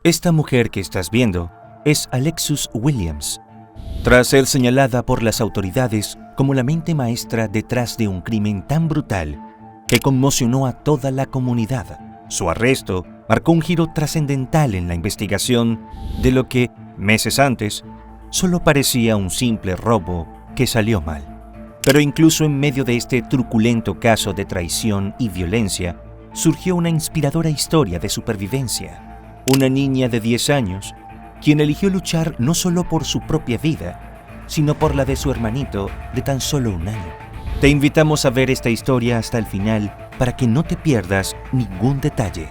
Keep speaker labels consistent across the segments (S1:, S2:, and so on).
S1: Esta mujer que estás viendo es Alexus Williams. Tras ser señalada por las autoridades como la mente maestra detrás de un crimen tan brutal que conmocionó a toda la comunidad, su arresto marcó un giro trascendental en la investigación de lo que, meses antes, solo parecía un simple robo que salió mal. Pero incluso en medio de este truculento caso de traición y violencia, surgió una inspiradora historia de supervivencia. Una niña de 10 años, quien eligió luchar no solo por su propia vida, sino por la de su hermanito de tan solo 1 año. Te invitamos a ver esta historia hasta el final para que no te pierdas ningún detalle.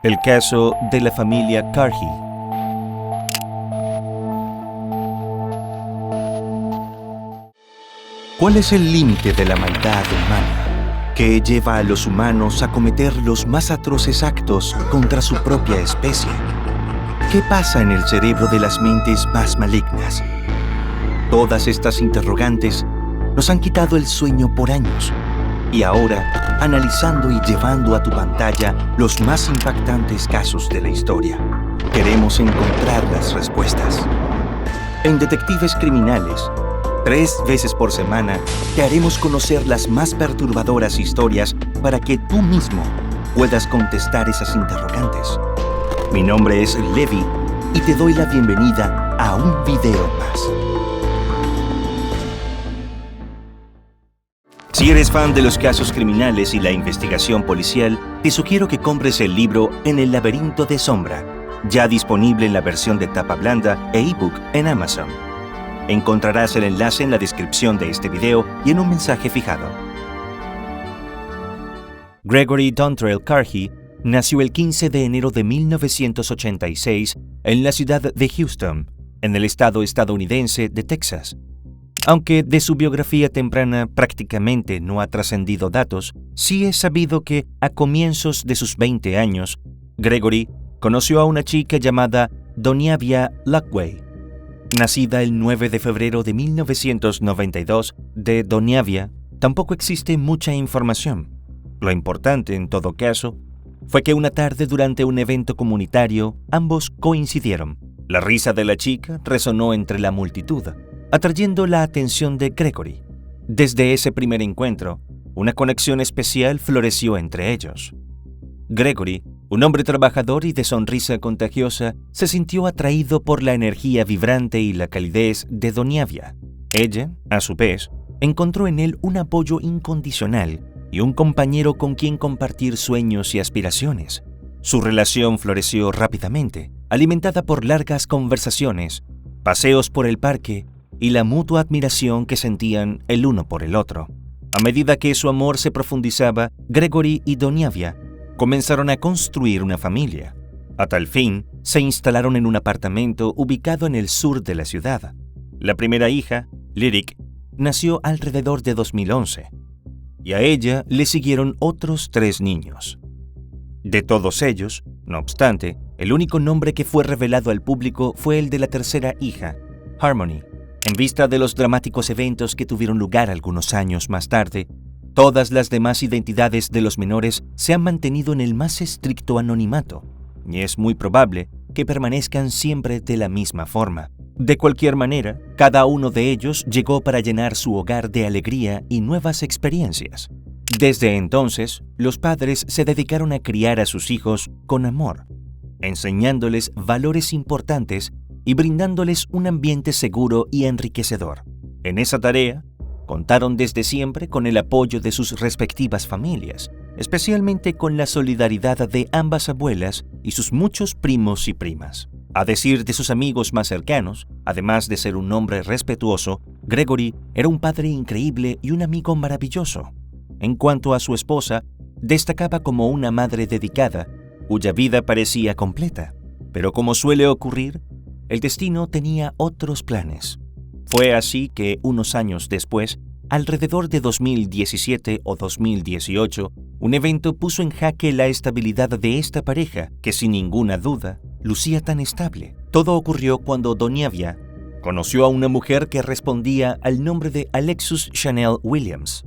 S1: El caso de la familia Carhi. ¿Cuál es el límite de la maldad humana que lleva a los humanos a cometer los más atroces actos contra su propia especie? ¿Qué pasa en el cerebro de las mentes más malignas? Todas estas interrogantes nos han quitado el sueño por años. Y ahora, analizando y llevando a tu pantalla los más impactantes casos de la historia, queremos encontrar las respuestas. En Detectives Criminales, 3 veces por semana, te haremos conocer las más perturbadoras historias para que tú mismo puedas contestar esas interrogantes. Mi nombre es Levi y te doy la bienvenida a un video más. Si eres fan de los casos criminales y la investigación policial, te sugiero que compres el libro En el laberinto de sombra, ya disponible en la versión de tapa blanda e ebook en Amazon. Encontrarás el enlace en la descripción de este video y en un mensaje fijado. Gregory Dontrell Carhi nació el 15 de enero de 1986 en la ciudad de Houston, en el estado estadounidense de Texas. Aunque de su biografía temprana prácticamente no ha trascendido datos, sí es sabido que a comienzos de sus 20 años, Gregory conoció a una chica llamada Doniavia Lockway. Nacida el 9 de febrero de 1992, de Doniavia tampoco existe mucha información. Lo importante, en todo caso, fue que una tarde durante un evento comunitario, ambos coincidieron. La risa de la chica resonó entre la multitud, atrayendo la atención de Gregory. Desde ese primer encuentro, una conexión especial floreció entre ellos. Gregory, un hombre trabajador y de sonrisa contagiosa, se sintió atraído por la energía vibrante y la calidez de Doniavia. Ella, a su vez, encontró en él un apoyo incondicional y un compañero con quien compartir sueños y aspiraciones. Su relación floreció rápidamente, alimentada por largas conversaciones, paseos por el parque y la mutua admiración que sentían el uno por el otro. A medida que su amor se profundizaba, Gregory y Doniavia comenzaron a construir una familia. A tal fin, se instalaron en un apartamento ubicado en el sur de la ciudad. La primera hija, Lyric, nació alrededor de 2011, y a ella le siguieron otros 3 niños. De todos ellos, no obstante, el único nombre que fue revelado al público fue el de la tercera hija, Harmony. En vista de los dramáticos eventos que tuvieron lugar algunos años más tarde, todas las demás identidades de los menores se han mantenido en el más estricto anonimato, y es muy probable que permanezcan siempre de la misma forma. De cualquier manera, cada uno de ellos llegó para llenar su hogar de alegría y nuevas experiencias. Desde entonces, los padres se dedicaron a criar a sus hijos con amor, enseñándoles valores importantes y brindándoles un ambiente seguro y enriquecedor. En esa tarea, contaron desde siempre con el apoyo de sus respectivas familias, especialmente con la solidaridad de ambas abuelas y sus muchos primos y primas. A decir de sus amigos más cercanos, además de ser un hombre respetuoso, Gregory era un padre increíble y un amigo maravilloso. En cuanto a su esposa, destacaba como una madre dedicada, cuya vida parecía completa. Pero como suele ocurrir, el destino tenía otros planes. Fue así que, unos años después, alrededor de 2017 o 2018, un evento puso en jaque la estabilidad de esta pareja, que sin ninguna duda lucía tan estable. Todo ocurrió cuando Doniavia conoció a una mujer que respondía al nombre de Alexus Chanel Williams.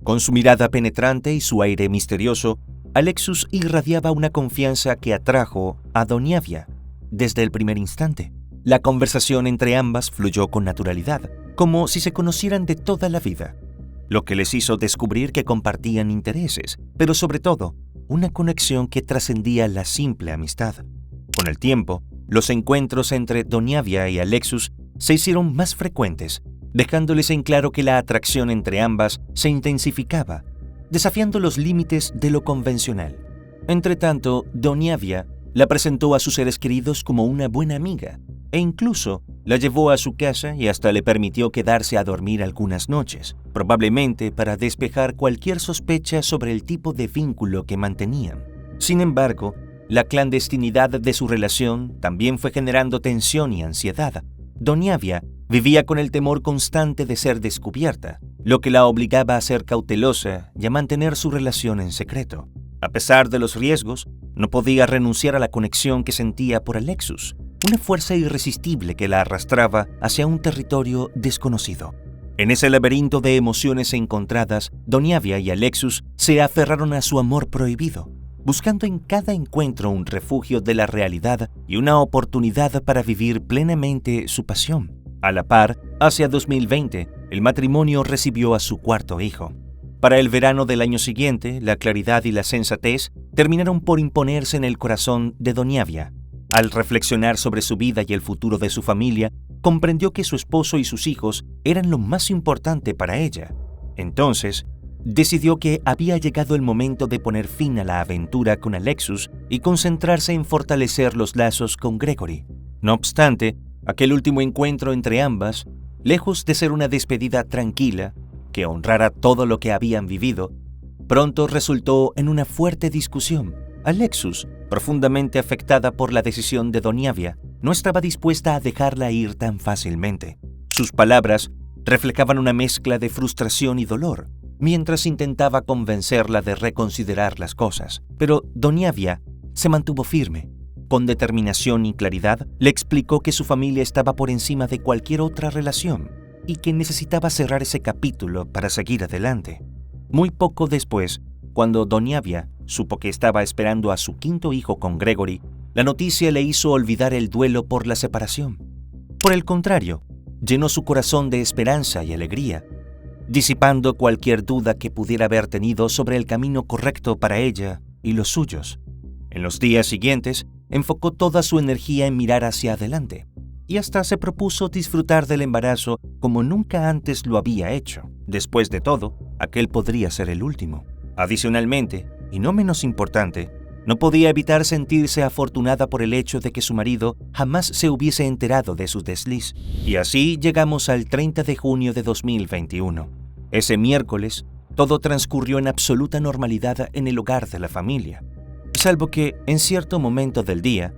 S1: Con su mirada penetrante y su aire misterioso, Alexus irradiaba una confianza que atrajo a Doniavia desde el primer instante. La conversación entre ambas fluyó con naturalidad, como si se conocieran de toda la vida, lo que les hizo descubrir que compartían intereses, pero sobre todo, una conexión que trascendía la simple amistad. Con el tiempo, los encuentros entre Doniavia y Alexus se hicieron más frecuentes, dejándoles en claro que la atracción entre ambas se intensificaba, desafiando los límites de lo convencional. Entretanto, Doniavia la presentó a sus seres queridos como una buena amiga, e incluso la llevó a su casa y hasta le permitió quedarse a dormir algunas noches, probablemente para despejar cualquier sospecha sobre el tipo de vínculo que mantenían. Sin embargo, la clandestinidad de su relación también fue generando tensión y ansiedad. Doniavia vivía con el temor constante de ser descubierta, lo que la obligaba a ser cautelosa y a mantener su relación en secreto. A pesar de los riesgos, no podía renunciar a la conexión que sentía por Alexus, una fuerza irresistible que la arrastraba hacia un territorio desconocido. En ese laberinto de emociones encontradas, Doniavia y Alexus se aferraron a su amor prohibido, buscando en cada encuentro un refugio de la realidad y una oportunidad para vivir plenamente su pasión. A la par, hacia 2020, el matrimonio recibió a su cuarto hijo. Para el verano del año siguiente, la claridad y la sensatez terminaron por imponerse en el corazón de Doniavia. Al reflexionar sobre su vida y el futuro de su familia, comprendió que su esposo y sus hijos eran lo más importante para ella. Entonces, decidió que había llegado el momento de poner fin a la aventura con Alexus y concentrarse en fortalecer los lazos con Gregory. No obstante, aquel último encuentro entre ambas, lejos de ser una despedida tranquila, que honrara todo lo que habían vivido, pronto resultó en una fuerte discusión. Alexus, profundamente afectada por la decisión de Doniavia, no estaba dispuesta a dejarla ir tan fácilmente. Sus palabras reflejaban una mezcla de frustración y dolor, mientras intentaba convencerla de reconsiderar las cosas. Pero Doniavia se mantuvo firme. Con determinación y claridad, le explicó que su familia estaba por encima de cualquier otra relación y que necesitaba cerrar ese capítulo para seguir adelante. Muy poco después, cuando Doniavia supo que estaba esperando a su quinto hijo con Gregory, la noticia le hizo olvidar el duelo por la separación. Por el contrario, llenó su corazón de esperanza y alegría, disipando cualquier duda que pudiera haber tenido sobre el camino correcto para ella y los suyos. En los días siguientes, enfocó toda su energía en mirar hacia adelante, y hasta se propuso disfrutar del embarazo como nunca antes lo había hecho. Después de todo, aquel podría ser el último. Adicionalmente, y no menos importante, no podía evitar sentirse afortunada por el hecho de que su marido jamás se hubiese enterado de su desliz. Y así llegamos al 30 de junio de 2021. Ese miércoles, todo transcurrió en absoluta normalidad en el hogar de la familia, salvo que, en cierto momento del día,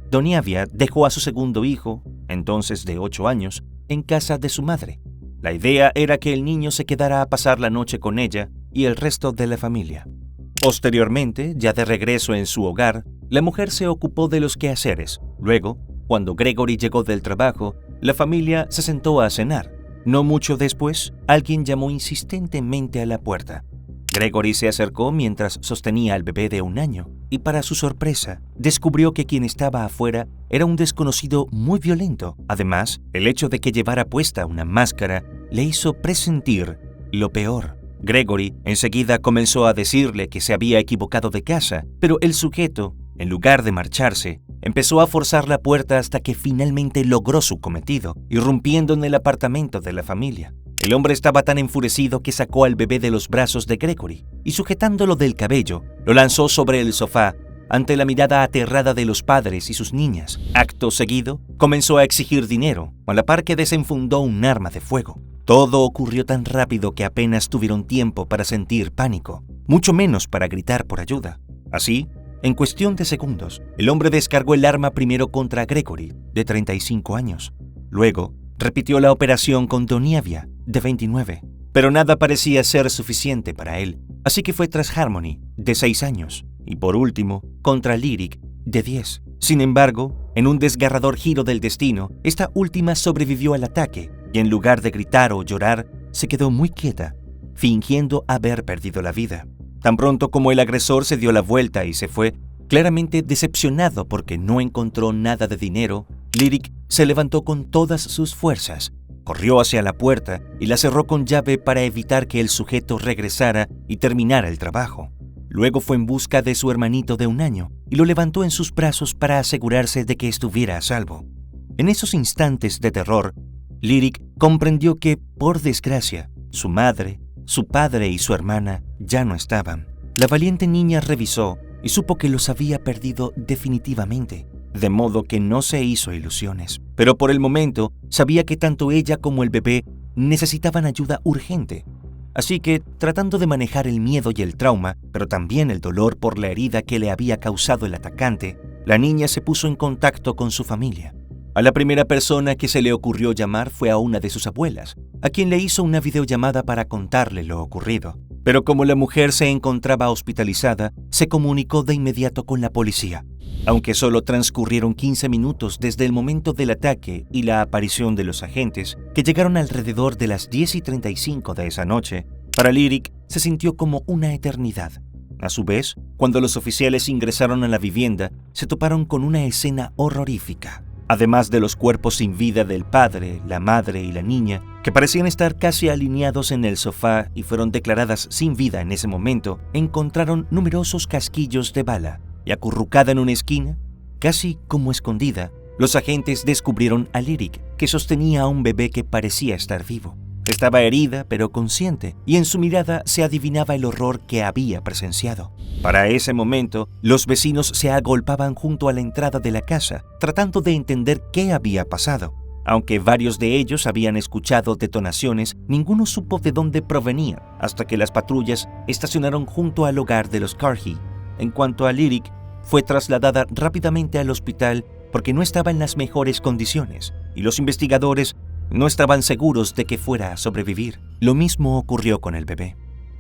S1: Doniavia dejó a su segundo hijo, entonces de 8 años, en casa de su madre. La idea era que el niño se quedara a pasar la noche con ella y el resto de la familia. Posteriormente, ya de regreso en su hogar, la mujer se ocupó de los quehaceres. Luego, cuando Gregory llegó del trabajo, la familia se sentó a cenar. No mucho después, alguien llamó insistentemente a la puerta. Gregory se acercó mientras sostenía al bebé de 1 año y, para su sorpresa, descubrió que quien estaba afuera era un desconocido muy violento. Además, el hecho de que llevara puesta una máscara le hizo presentir lo peor. Gregory enseguida comenzó a decirle que se había equivocado de casa, pero el sujeto, en lugar de marcharse, empezó a forzar la puerta hasta que finalmente logró su cometido, irrumpiendo en el apartamento de la familia. El hombre estaba tan enfurecido que sacó al bebé de los brazos de Gregory y, sujetándolo del cabello, lo lanzó sobre el sofá ante la mirada aterrada de los padres y sus niñas. Acto seguido, comenzó a exigir dinero, a la par que desenfundó un arma de fuego. Todo ocurrió tan rápido que apenas tuvieron tiempo para sentir pánico, mucho menos para gritar por ayuda. Así, en cuestión de segundos, el hombre descargó el arma primero contra Gregory, de 35 años. Luego, repitió la operación con Doniavia, de 29. Pero nada parecía ser suficiente para él, así que fue tras Harmony, de 6 años. Y por último, contra Lyric, de 10. Sin embargo, en un desgarrador giro del destino, esta última sobrevivió al ataque y, en lugar de gritar o llorar, se quedó muy quieta, fingiendo haber perdido la vida. Tan pronto como el agresor se dio la vuelta y se fue, claramente decepcionado porque no encontró nada de dinero, Lyric se levantó con todas sus fuerzas, corrió hacia la puerta y la cerró con llave para evitar que el sujeto regresara y terminara el trabajo. Luego fue en busca de su hermanito de 1 año y lo levantó en sus brazos para asegurarse de que estuviera a salvo. En esos instantes de terror, Lyric comprendió que, por desgracia, su madre, su padre y su hermana ya no estaban. La valiente niña revisó y supo que los había perdido definitivamente, de modo que no se hizo ilusiones. Pero por el momento sabía que tanto ella como el bebé necesitaban ayuda urgente. Así que, tratando de manejar el miedo y el trauma, pero también el dolor por la herida que le había causado el atacante, la niña se puso en contacto con su familia. A la primera persona que se le ocurrió llamar fue a una de sus abuelas, a quien le hizo una videollamada para contarle lo ocurrido. Pero como la mujer se encontraba hospitalizada, se comunicó de inmediato con la policía. Aunque solo transcurrieron 15 minutos desde el momento del ataque y la aparición de los agentes, que llegaron alrededor de las 10:35 de esa noche, para Lyric se sintió como una eternidad. A su vez, cuando los oficiales ingresaron a la vivienda, se toparon con una escena horrorífica. Además de los cuerpos sin vida del padre, la madre y la niña, que parecían estar casi alineados en el sofá y fueron declaradas sin vida en ese momento, encontraron numerosos casquillos de bala. Y acurrucada en una esquina, casi como escondida, los agentes descubrieron a Lyric, que sostenía a un bebé que parecía estar vivo. Estaba herida pero consciente, y en su mirada se adivinaba el horror que había presenciado. Para ese momento, los vecinos se agolpaban junto a la entrada de la casa, tratando de entender qué había pasado. Aunque varios de ellos habían escuchado detonaciones, ninguno supo de dónde provenían, hasta que las patrullas estacionaron junto al hogar de los Carhey. En cuanto a Lyric, fue trasladada rápidamente al hospital porque no estaba en las mejores condiciones, y los investigadores no estaban seguros de que fuera a sobrevivir. Lo mismo ocurrió con el bebé.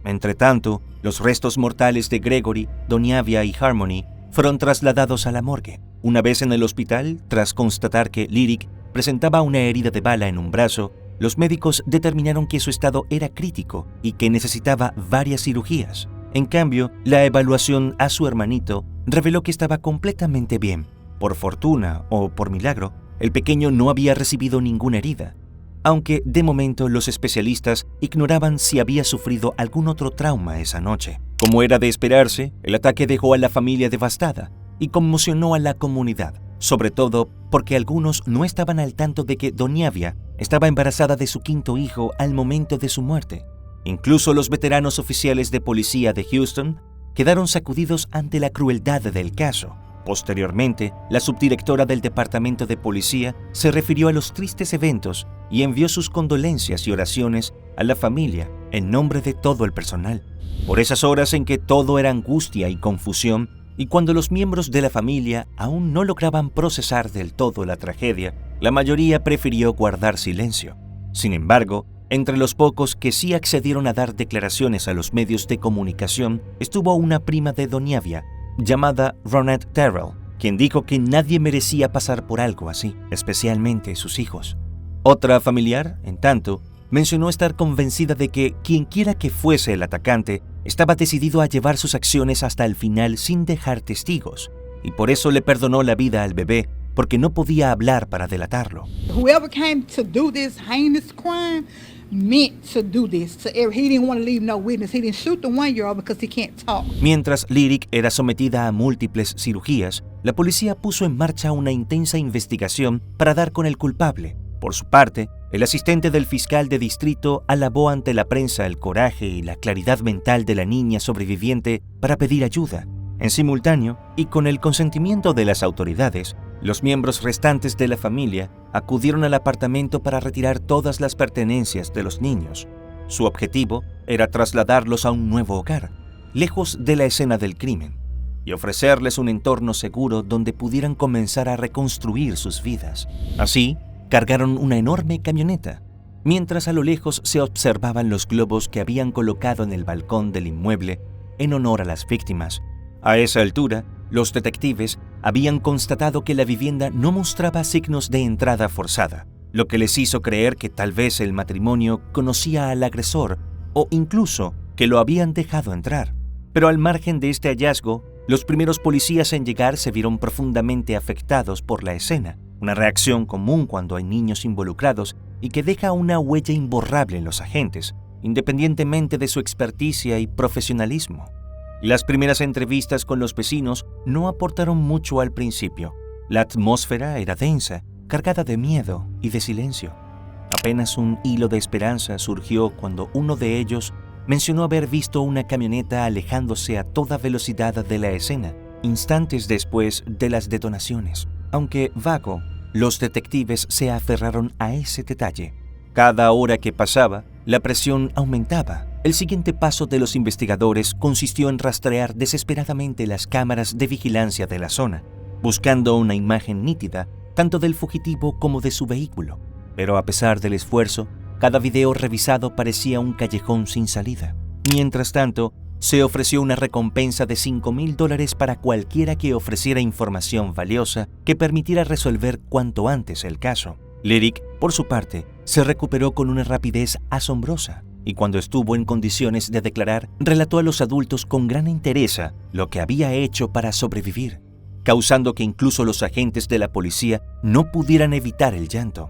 S1: Entretanto, los restos mortales de Gregory, Doniavia y Harmony fueron trasladados a la morgue. Una vez en el hospital, tras constatar que Lyric presentaba una herida de bala en un brazo, los médicos determinaron que su estado era crítico y que necesitaba varias cirugías. En cambio, la evaluación a su hermanito reveló que estaba completamente bien. Por fortuna o por milagro, el pequeño no había recibido ninguna herida, aunque de momento los especialistas ignoraban si había sufrido algún otro trauma esa noche. Como era de esperarse, el ataque dejó a la familia devastada y conmocionó a la comunidad, sobre todo porque algunos no estaban al tanto de que Doniavia estaba embarazada de su 5º hijo al momento de su muerte. Incluso los veteranos oficiales de policía de Houston quedaron sacudidos ante la crueldad del caso. Posteriormente, la subdirectora del departamento de policía se refirió a los tristes eventos y envió sus condolencias y oraciones a la familia en nombre de todo el personal. Por esas horas en que todo era angustia y confusión, y cuando los miembros de la familia aún no lograban procesar del todo la tragedia, la mayoría prefirió guardar silencio. Sin embargo, entre los pocos que sí accedieron a dar declaraciones a los medios de comunicación estuvo una prima de Doniavia, llamada Ronette Terrell, quien dijo que nadie merecía pasar por algo así, especialmente sus hijos. Otra familiar, en tanto, mencionó estar convencida de que quienquiera que fuese el atacante estaba decidido a llevar sus acciones hasta el final sin dejar testigos, y por eso le perdonó la vida al bebé, porque no podía hablar para delatarlo.
S2: Whoever came to do this heinous crime meant to do this. So he didn't want to leave no witness. He didn't shoot the 1-year-old because he can't talk.
S1: Mientras Lyric era sometida a múltiples cirugías, la policía puso en marcha una intensa investigación para dar con el culpable. Por su parte, el asistente del fiscal de distrito alabó ante la prensa el coraje y la claridad mental de la niña sobreviviente para pedir ayuda. En simultáneo, y con el consentimiento de las autoridades, los miembros restantes de la familia acudieron al apartamento para retirar todas las pertenencias de los niños. Su objetivo era trasladarlos a un nuevo hogar, lejos de la escena del crimen, y ofrecerles un entorno seguro donde pudieran comenzar a reconstruir sus vidas. Así, cargaron una enorme camioneta, mientras a lo lejos se observaban los globos que habían colocado en el balcón del inmueble en honor a las víctimas. A esa altura, los detectives habían constatado que la vivienda no mostraba signos de entrada forzada, lo que les hizo creer que tal vez el matrimonio conocía al agresor o incluso que lo habían dejado entrar. Pero al margen de este hallazgo, los primeros policías en llegar se vieron profundamente afectados por la escena, una reacción común cuando hay niños involucrados y que deja una huella imborrable en los agentes, independientemente de su experticia y profesionalismo. Las primeras entrevistas con los vecinos no aportaron mucho al principio. La atmósfera era densa, cargada de miedo y de silencio. Apenas un hilo de esperanza surgió cuando uno de ellos mencionó haber visto una camioneta alejándose a toda velocidad de la escena, instantes después de las detonaciones. Aunque vago, los detectives se aferraron a ese detalle. Cada hora que pasaba, la presión aumentaba. El siguiente paso de los investigadores consistió en rastrear desesperadamente las cámaras de vigilancia de la zona, buscando una imagen nítida tanto del fugitivo como de su vehículo. Pero a pesar del esfuerzo, cada video revisado parecía un callejón sin salida. Mientras tanto, se ofreció una recompensa de $5,000 para cualquiera que ofreciera información valiosa que permitiera resolver cuanto antes el caso. Lyric, por su parte, se recuperó con una rapidez asombrosa y cuando estuvo en condiciones de declarar, relató a los adultos con gran entereza lo que había hecho para sobrevivir, causando que incluso los agentes de la policía no pudieran evitar el llanto.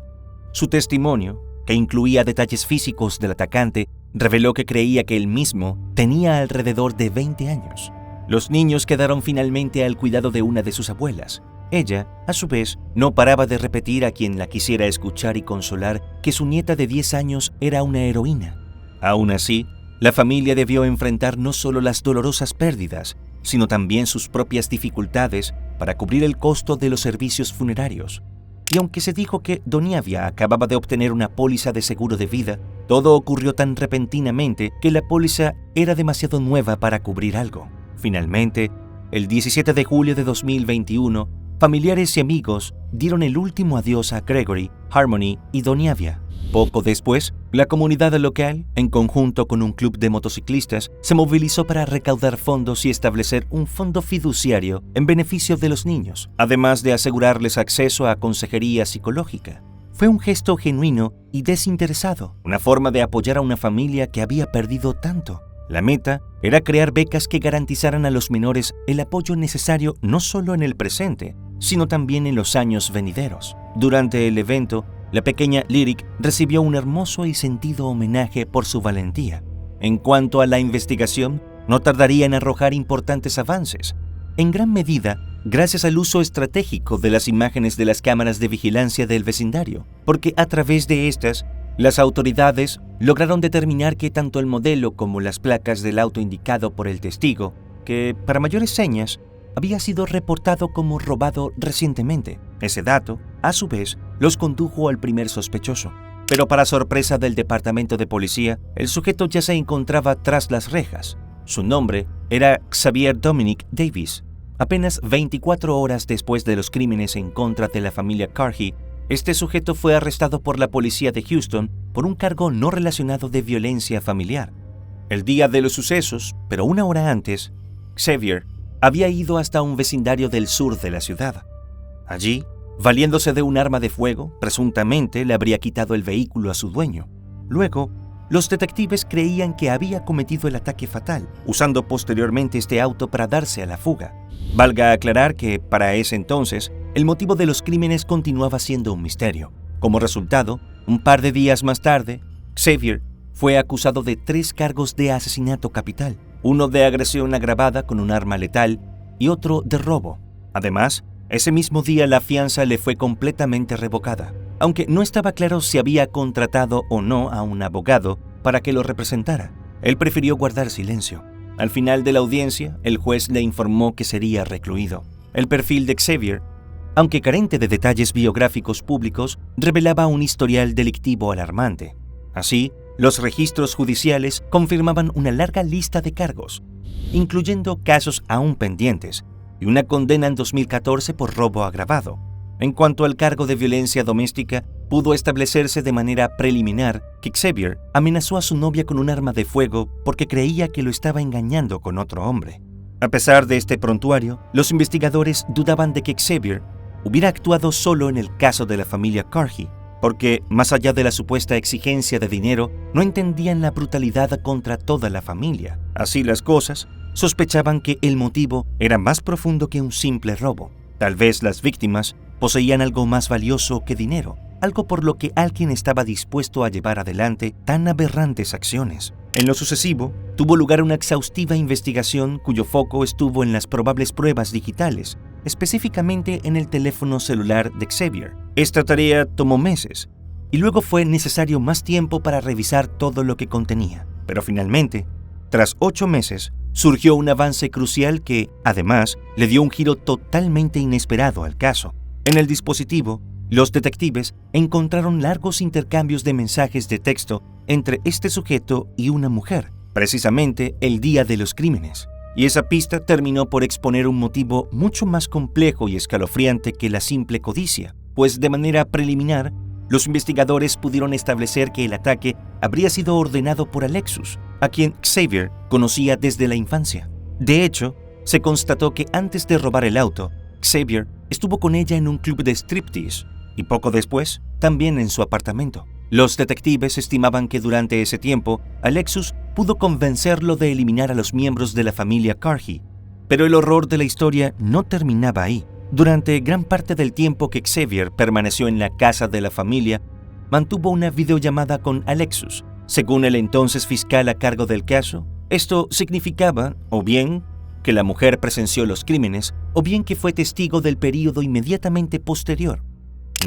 S1: Su testimonio, que incluía detalles físicos del atacante, reveló que creía que él mismo tenía alrededor de 20 años. Los niños quedaron finalmente al cuidado de una de sus abuelas. Ella, a su vez, no paraba de repetir a quien la quisiera escuchar y consolar que su nieta de 10 años era una heroína. Aún así, la familia debió enfrentar no solo las dolorosas pérdidas, sino también sus propias dificultades para cubrir el costo de los servicios funerarios. Y aunque se dijo que Doniavia acababa de obtener una póliza de seguro de vida, todo ocurrió tan repentinamente que la póliza era demasiado nueva para cubrir algo. Finalmente, el 17 de julio de 2021, familiares y amigos dieron el último adiós a Gregory, Harmony y Doniavia. Poco después, la comunidad local, en conjunto con un club de motociclistas, se movilizó para recaudar fondos y establecer un fondo fiduciario en beneficio de los niños, además de asegurarles acceso a consejería psicológica. Fue un gesto genuino y desinteresado, una forma de apoyar a una familia que había perdido tanto. La meta era crear becas que garantizaran a los menores el apoyo necesario no solo en el presente, sino también en los años venideros. Durante el evento, la pequeña Lyric recibió un hermoso y sentido homenaje por su valentía. En cuanto a la investigación, no tardaría en arrojar importantes avances, en gran medida gracias al uso estratégico de las imágenes de las cámaras de vigilancia del vecindario, porque a través de estas, las autoridades lograron determinar que tanto el modelo como las placas del auto indicado por el testigo, que para mayores señas, había sido reportado como robado recientemente. Ese dato, a su vez, los condujo al primer sospechoso. Pero para sorpresa del departamento de policía, el sujeto ya se encontraba tras las rejas. Su nombre era Xavier Dominic Davis. Apenas 24 horas después de los crímenes en contra de la familia Carhey, este sujeto fue arrestado por la policía de Houston por un cargo no relacionado de violencia familiar. El día de los sucesos, pero una hora antes, Xavier había ido hasta un vecindario del sur de la ciudad. Allí, valiéndose de un arma de fuego, presuntamente le habría quitado el vehículo a su dueño. Luego, los detectives creían que había cometido el ataque fatal, usando posteriormente este auto para darse a la fuga. Valga aclarar que, para ese entonces, el motivo de los crímenes continuaba siendo un misterio. Como resultado, un par de días más tarde, Xavier fue acusado de 3 cargos de asesinato capital, uno de agresión agravada con un arma letal y otro de robo. Además, ese mismo día la fianza le fue completamente revocada, aunque no estaba claro si había contratado o no a un abogado para que lo representara. Él prefirió guardar silencio. Al final de la audiencia, el juez le informó que sería recluido. El perfil de Xavier, aunque carente de detalles biográficos públicos, revelaba un historial delictivo alarmante. Así, los registros judiciales confirmaban una larga lista de cargos, incluyendo casos aún pendientes, y una condena en 2014 por robo agravado. En cuanto al cargo de violencia doméstica, pudo establecerse de manera preliminar que Xavier amenazó a su novia con un arma de fuego porque creía que lo estaba engañando con otro hombre. A pesar de este prontuario, los investigadores dudaban de que Xavier hubiera actuado solo en el caso de la familia Carhey, porque, más allá de la supuesta exigencia de dinero, no entendían la brutalidad contra toda la familia. Así las cosas, sospechaban que el motivo era más profundo que un simple robo. Tal vez las víctimas poseían algo más valioso que dinero, algo por lo que alguien estaba dispuesto a llevar adelante tan aberrantes acciones. En lo sucesivo, tuvo lugar una exhaustiva investigación cuyo foco estuvo en las probables pruebas digitales, específicamente en el teléfono celular de Xavier. Esta tarea tomó meses, y luego fue necesario más tiempo para revisar todo lo que contenía. Pero finalmente, tras 8 meses, surgió un avance crucial que, además, le dio un giro totalmente inesperado al caso. En el dispositivo, los detectives encontraron largos intercambios de mensajes de texto entre este sujeto y una mujer, precisamente el día de los crímenes. Y esa pista terminó por exponer un motivo mucho más complejo y escalofriante que la simple codicia, pues de manera preliminar, los investigadores pudieron establecer que el ataque habría sido ordenado por Alexus, a quien Xavier conocía desde la infancia. De hecho, se constató que antes de robar el auto, Xavier estuvo con ella en un club de striptease y poco después también en su apartamento. Los detectives estimaban que durante ese tiempo, Alexus pudo convencerlo de eliminar a los miembros de la familia Carhi. Pero el horror de la historia no terminaba ahí. Durante gran parte del tiempo que Xavier permaneció en la casa de la familia, mantuvo una videollamada con Alexus. Según el entonces fiscal a cargo del caso, esto significaba, o bien, que la mujer presenció los crímenes, o bien que fue testigo del período inmediatamente posterior.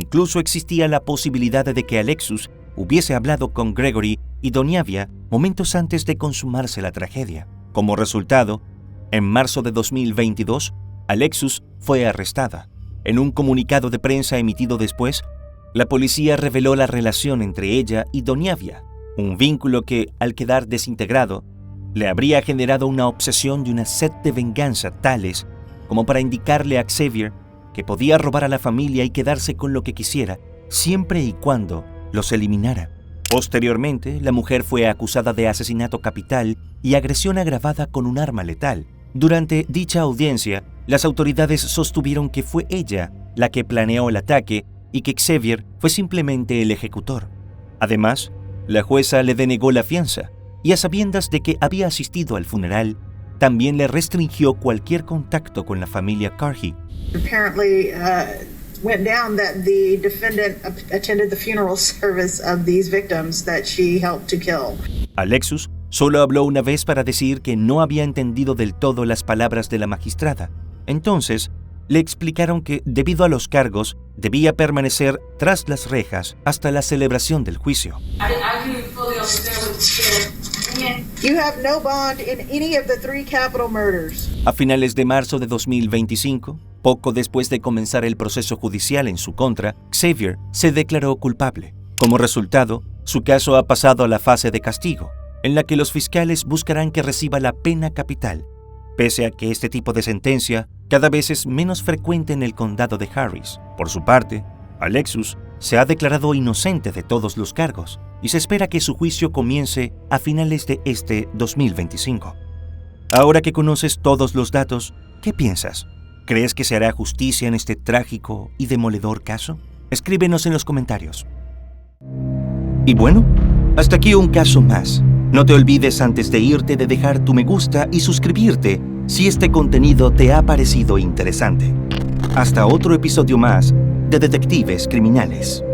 S1: Incluso existía la posibilidad de que Alexus hubiese hablado con Gregory y Doniavia momentos antes de consumarse la tragedia. Como resultado, en marzo de 2022, Alexus fue arrestada. En un comunicado de prensa emitido después, la policía reveló la relación entre ella y Doniavia, un vínculo que, al quedar desintegrado, le habría generado una obsesión y una sed de venganza tales como para indicarle a Xavier que podía robar a la familia y quedarse con lo que quisiera, siempre y cuando los eliminara. Posteriormente, la mujer fue acusada de asesinato capital y agresión agravada con un arma letal. Durante dicha audiencia, las autoridades sostuvieron que fue ella la que planeó el ataque y que Xavier fue simplemente el ejecutor. Además, la jueza le denegó la fianza y, a sabiendas de que había asistido al funeral, también le restringió cualquier contacto con la familia Carhi.
S3: Apparently, went down that the defendant attended the funeral service of these victims that she helped to kill.
S1: Alexus solo habló una vez para decir que no había entendido del todo las palabras de la magistrada. Entonces, le explicaron que, debido a los cargos, debía permanecer tras las rejas hasta la celebración del juicio.
S3: You have no bond in any of the 3 capital murders.
S1: A finales de marzo de 2025, poco después de comenzar el proceso judicial en su contra, Xavier se declaró culpable. Como resultado, su caso ha pasado a la fase de castigo, en la que los fiscales buscarán que reciba la pena capital, pese a que este tipo de sentencia cada vez es menos frecuente en el condado de Harris. Por su parte, Alexus se ha declarado inocente de todos los cargos y se espera que su juicio comience a finales de este 2025. Ahora que conoces todos los datos, ¿qué piensas? ¿Crees que se hará justicia en este trágico y demoledor caso? Escríbenos en los comentarios. Y bueno, hasta aquí un caso más. No te olvides antes de irte de dejar tu me gusta y suscribirte si este contenido te ha parecido interesante. Hasta otro episodio más de Detectives Criminales.